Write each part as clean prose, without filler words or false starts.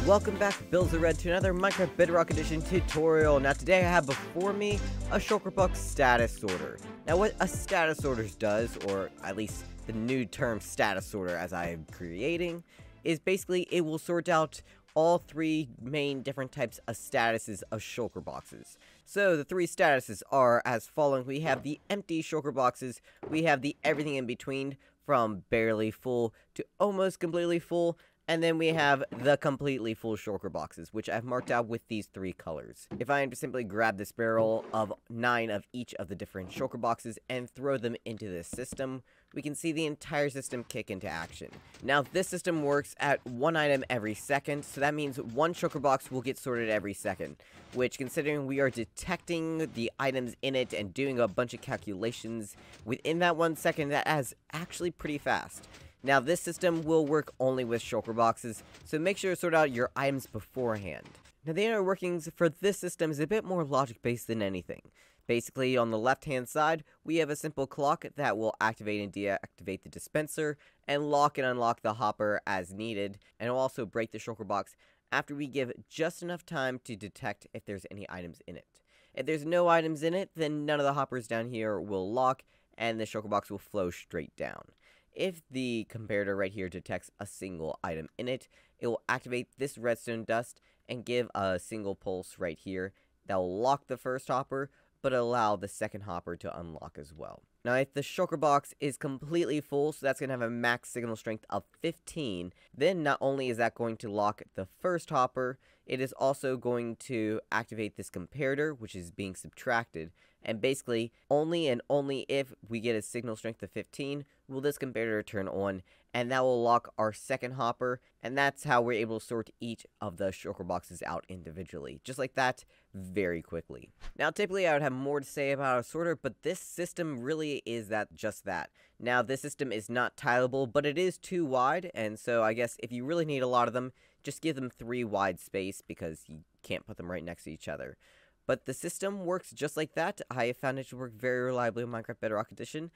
Welcome back, Bills of Red, to another Minecraft Bedrock Edition tutorial. Now today I have before me a Shulker box status sorter. Now what a status sorter does, or at least the new term status sorter as I am creating, is basically it will sort out all three main different types of statuses of Shulker boxes. So the three statuses are as following. We have the empty Shulker boxes, we have the everything in between from barely full to almost completely full, and then we have the completely full Shulker boxes, which I've marked out with these three colors. If I am to simply grab this barrel of 9 of each of the different Shulker boxes and throw them into this system, we can see the entire system kick into action. Now, this system works at 1 item every second, so that means 1 Shulker box will get sorted every second, which, considering we are detecting the items in it and doing a bunch of calculations within that 1 second, that is actually pretty fast. Now, this system will work only with Shulker boxes, so make sure to sort out your items beforehand. Now, the inner workings for this system is a bit more logic-based than anything. Basically, on the left-hand side, we have a simple clock that will activate and deactivate the dispenser, and lock and unlock the hopper as needed, and will also break the Shulker box after we give just enough time to detect if there's any items in it. If there's no items in it, then none of the hoppers down here will lock, and the Shulker box will flow straight down. If the comparator right here detects a single item in it, it will activate this Redstone Dust and give a single pulse right here that will lock the first hopper, but allow the second hopper to unlock as well. Now, if the Shulker box is completely full, so that's going to have a max signal strength of 15, then not only is that going to lock the first hopper, it is also going to activate this comparator, which is being subtracted, and basically, only and only if we get a signal strength of 15 will this comparator turn on, and that will lock our second hopper, and that's how we're able to sort each of the Shulker boxes out individually. Just like that, very quickly. Now, typically I would have more to say about a sorter, but this system really is just that. Now, this system is not tileable, but it is 2 wide, and so I guess if you really need a lot of them, just give them 3 wide space, because you can't put them right next to each other. But the system works just like that. I have found it to work very reliably in Minecraft Bedrock Edition.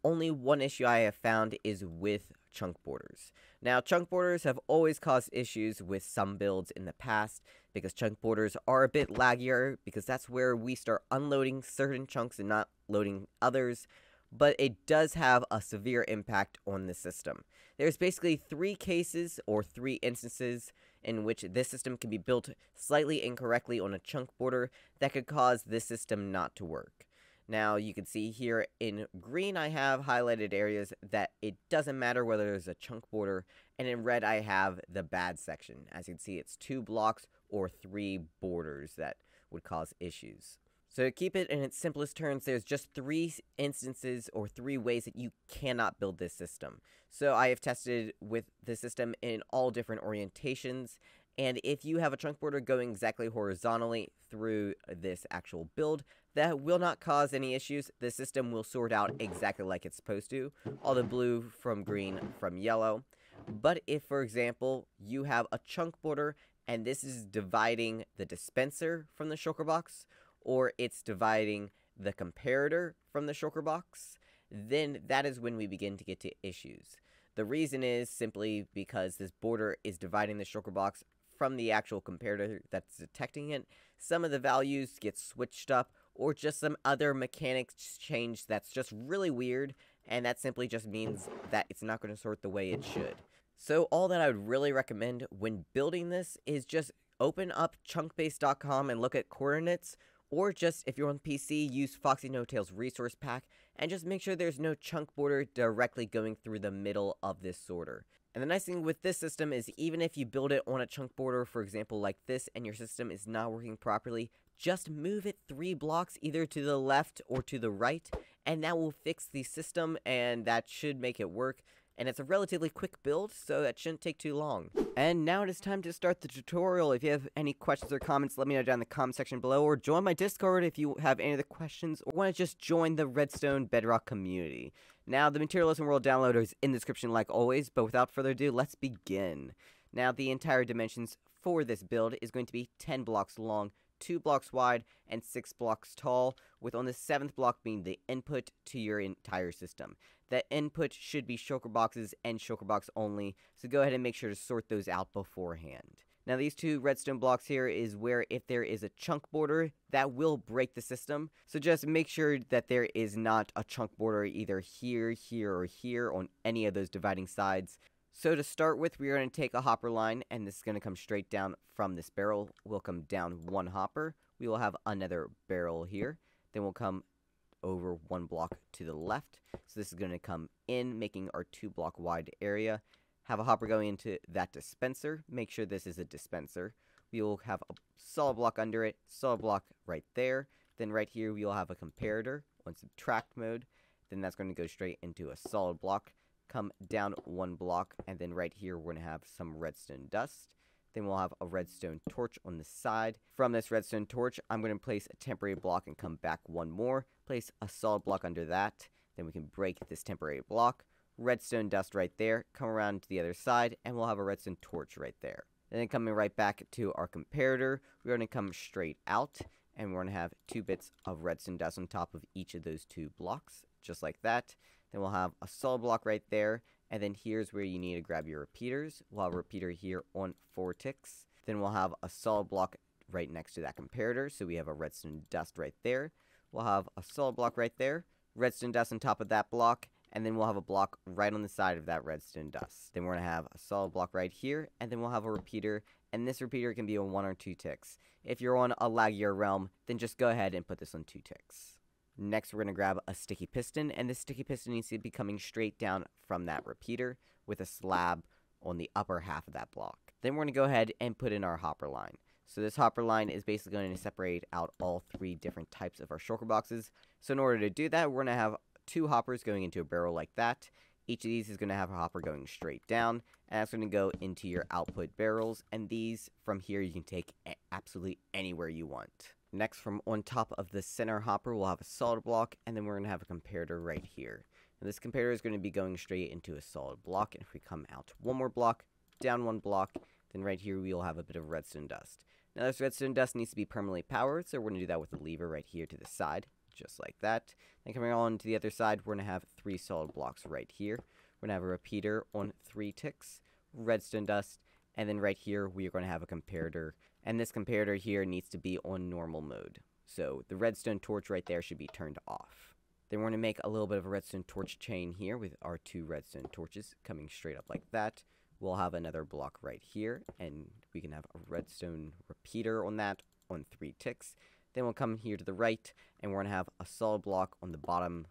Only one issue I have found is with chunk borders. Now, chunk borders have always caused issues with some builds in the past, because chunk borders are a bit laggier, because that's where we start unloading certain chunks and not loading others, but it does have a severe impact on the system. There's basically 3 cases, or 3 instances, in which this system can be built slightly incorrectly on a chunk border that could cause this system not to work. Now, you can see here in green I have highlighted areas that it doesn't matter whether there's a chunk border, and in red I have the bad section. As you can see, it's 2 blocks or 3 borders that would cause issues. So to keep it in its simplest terms, there's just 3 instances or 3 ways that you cannot build this system. So I have tested with the system in all different orientations, and if you have a chunk border going exactly horizontally through this actual build, that will not cause any issues. The system will sort out exactly like it's supposed to, all the blue from green from yellow. But if, for example, you have a chunk border and this is dividing the dispenser from the Shulker box, or it's dividing the comparator from the Shulker box, then that is when we begin to get to issues. The reason is simply because this border is dividing the Shulker box from the actual comparator that's detecting it. Some of the values get switched up, or just some other mechanics change that's just really weird, and that simply just means that it's not going to sort the way it should. So all that I would really recommend when building this is just open up chunkbase.com and look at coordinates, or just, if you're on PC, use Foxy No-Tail's resource pack, and just make sure there's no chunk border directly going through the middle of this sorter. And the nice thing with this system is even if you build it on a chunk border, for example like this, and your system is not working properly, just move it 3 blocks either to the left or to the right, and that will fix the system, and that should make it work. And it's a relatively quick build, so that shouldn't take too long. And now it is time to start the tutorial. If you have any questions or comments, let me know down in the comment section below, or join my Discord if you have any other questions, or want to just join the Redstone Bedrock community. Now, the Material Lesson World downloader is in the description like always, but without further ado, let's begin. Now, the entire dimensions for this build is going to be 10 blocks long, 2 blocks wide, and 6 blocks tall, with on the 7th block being the input to your entire system. That input should be Shulker boxes and Shulker box only, so go ahead and make sure to sort those out beforehand. Now these two redstone blocks here is where if there is a chunk border, that will break the system. So just make sure that there is not a chunk border either here, here, or here on any of those dividing sides. So to start with, we're going to take a hopper line, and this is going to come straight down from this barrel. We'll come down one hopper. We will have another barrel here. Then we'll come over one block to the left. So this is going to come in, making our 2-block wide area. Have a hopper going into that dispenser. Make sure this is a dispenser. We will have a solid block under it, solid block right there. Then right here we will have a comparator on subtract mode. Then that's going to go straight into a solid block. Come down one block, and then right here we're going to have some redstone dust. Then we'll have a redstone torch on the side. From this redstone torch, I'm going to place a temporary block and come back one more. Place a solid block under that. Then we can break this temporary block. Redstone dust right there. Come around to the other side, and we'll have a redstone torch right there. And then coming right back to our comparator, we're going to come straight out, and we're going to have 2 bits of redstone dust on top of each of those 2 blocks, just like that. Then we'll have a solid block right there, and then here's where you need to grab your repeaters. We'll have a repeater here on 4 ticks. Then we'll have a solid block right next to that comparator, so we have a redstone dust right there. We'll have a solid block right there, redstone dust on top of that block, and then we'll have a block right on the side of that redstone dust. Then we're going to have a solid block right here, and then we'll have a repeater, and this repeater can be on 1 or 2 ticks. If you're on a laggier realm, then just go ahead and put this on 2 ticks. Next, we're going to grab a sticky piston, and this sticky piston needs to be coming straight down from that repeater with a slab on the upper half of that block. Then we're going to go ahead and put in our hopper line. So this hopper line is basically going to separate out all 3 different types of our shulker boxes. So in order to do that, we're going to have 2 hoppers going into a barrel like that. Each of these is going to have a hopper going straight down, and that's going to go into your output barrels, and these from here you can take absolutely anywhere you want. Next, from on top of the center hopper, we'll have a solid block, and then we're going to have a comparator right here. Now, this comparator is going to be going straight into a solid block, and if we come out one more block, down one block, then right here we will have a bit of redstone dust. Now, this redstone dust needs to be permanently powered, so we're going to do that with a lever right here to the side, just like that. Then coming on to the other side, we're going to have 3 solid blocks right here. We're going to have a repeater on 3 ticks, redstone dust, and then right here we are going to have a comparator. And this comparator here needs to be on normal mode. So the redstone torch right there should be turned off. Then we're going to make a little bit of a redstone torch chain here with our 2 redstone torches coming straight up like that. We'll have another block right here, and we can have a redstone repeater on that on 3 ticks. Then we'll come here to the right, and we're going to have a solid block on the bottom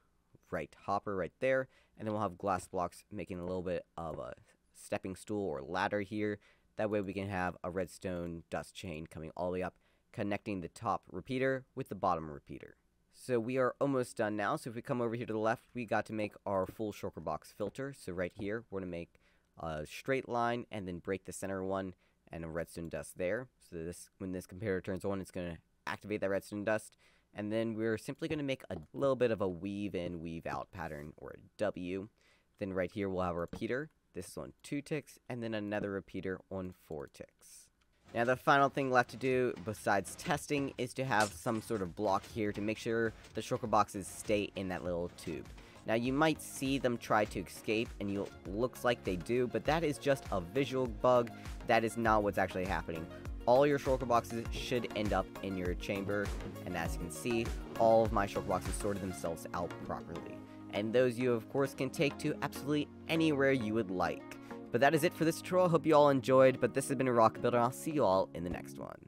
right hopper right there. And then we'll have glass blocks making a little bit of a stepping stool or ladder here. That way we can have a redstone dust chain coming all the way up, connecting the top repeater with the bottom repeater. So we are almost done now. So if we come over here to the left, we got to make our full shulker box filter. So right here, we're going to make a straight line and then break the center one and a redstone dust there. So this, when this comparator turns on, it's going to activate that redstone dust. And then we're simply going to make a little bit of a weave in, weave out pattern, or a W. Then right here, we'll have a repeater. This is on 2 ticks, and then another repeater on 4 ticks. Now the final thing left to do, besides testing, is to have some sort of block here to make sure the shulker boxes stay in that little tube. Now you might see them try to escape, and looks like they do, but that is just a visual bug. That is not what's actually happening. All your shulker boxes should end up in your chamber, and as you can see, all of my shulker boxes sorted themselves out properly. And those you, of course, can take to absolutely anywhere you would like. But that is it for this tutorial. Hope you all enjoyed, but this has been a Rocket Builder, and I'll see you all in the next one.